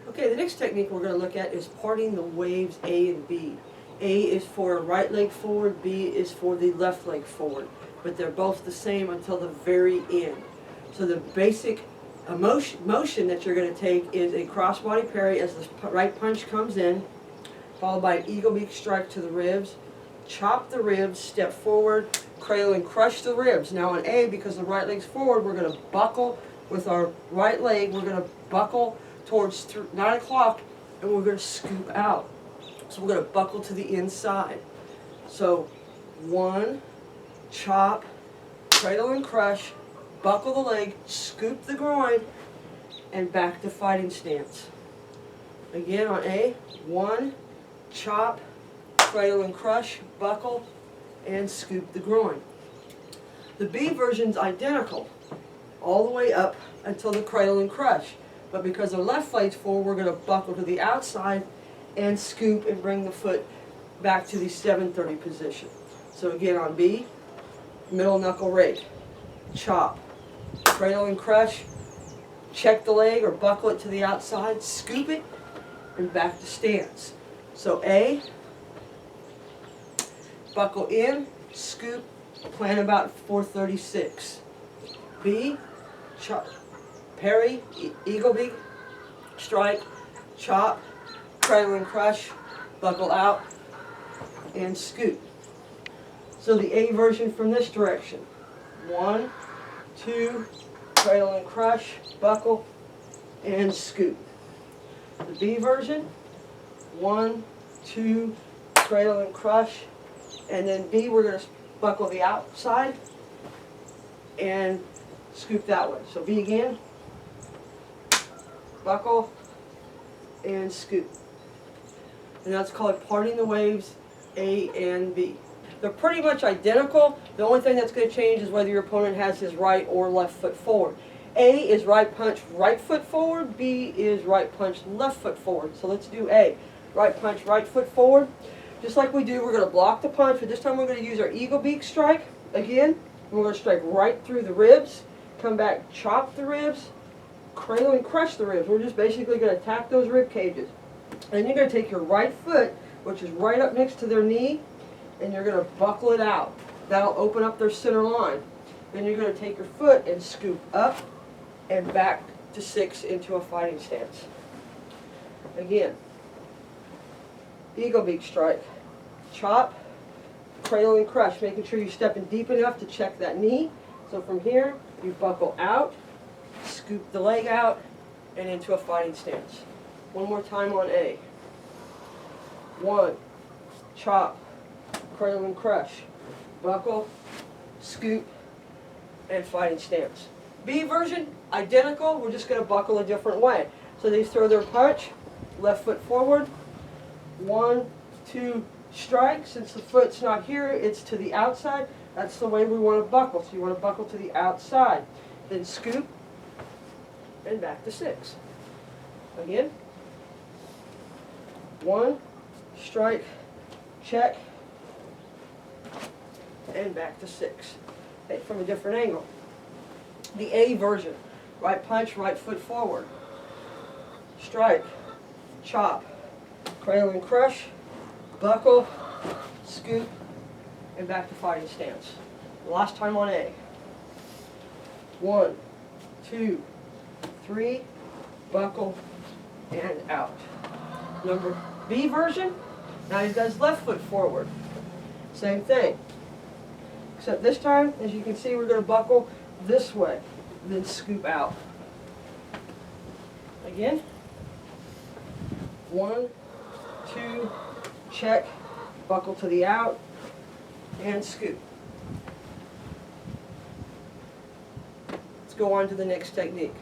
Okay, the next technique we're going to look at is parting the waves A and B. A is for right leg forward, B is for the left leg forward. But they're both the same until the very end. So the basic motion that you're going to take is a crossbody parry as the right punch comes in, followed by an eagle beak strike to the ribs. Chop the ribs, step forward, cradle and crush the ribs. Now on A, because the right leg's forward, we're going to buckle with our right leg. We're going to buckle towards 9 o'clock, and we're going to scoop out. So we're going to buckle to the inside. So 1, chop, cradle and crush, buckle the leg, scoop the groin, and back to fighting stance. Again on A, 1, chop, cradle and crush, buckle, and scoop the groin. The B version's identical, all the way up until the cradle and crush. But because our left leg's forward, we're going to buckle to the outside and scoop and bring the foot back to the 730 position. So again on B, middle knuckle rake, chop, cradle and crush, check the leg or buckle it to the outside, scoop it, and back to stance. So A, buckle in, scoop, plan about 436. B, chop, parry, eagle beak, strike, chop, cradle and crush, buckle out, and scoop. So the A version from this direction. 1, 2, cradle and crush, buckle, and scoop. The B version, 1, 2, cradle and crush, and then B we're going to buckle the outside and scoop that way. So B again, buckle, and scoop. And that's called parting the waves A and B. They're pretty much identical. The only thing that's going to change is whether your opponent has his right or left foot forward. A is right punch, right foot forward. B is right punch, left foot forward. So let's do A. Right punch, right foot forward. Just like we do, we're going to block the punch, but this time we're going to use our eagle beak strike again. We're going to strike right through the ribs, come back, chop the ribs, cradle and crush the ribs. We're just basically going to attack those rib cages. And you're going to take your right foot, which is right up next to their knee, and you're going to buckle it out. That'll open up their center line. Then you're going to take your foot and scoop up and back to 6 into a fighting stance. Again, eagle beak strike, chop, cradle and crush, making sure you're stepping deep enough to check that knee. So from here, you buckle out, scoop the leg out, and into a fighting stance. One more time on A. 1, chop, cradle and crush, buckle, scoop, and fighting stance. B version, identical, we're just going to buckle a different way. So they throw their punch, left foot forward, 1, 2, strike. Since the foot's not here, it's to the outside. That's the way we want to buckle. So you want to buckle to the outside. Then scoop, and back to 6. Again. 1, strike, check, and back to 6. Okay, from a different angle. The A version, right punch, right foot forward, strike, chop, cradle and crush, buckle, scoop, and back to fighting stance. Last time on A. 1, 2, 3, buckle, and out. Number B version, now he does left foot forward. Same thing. Except this time, as you can see, we're going to buckle this way, then scoop out. Again. 1, 2, check, buckle to the out, and scoop. Let's go on to the next technique.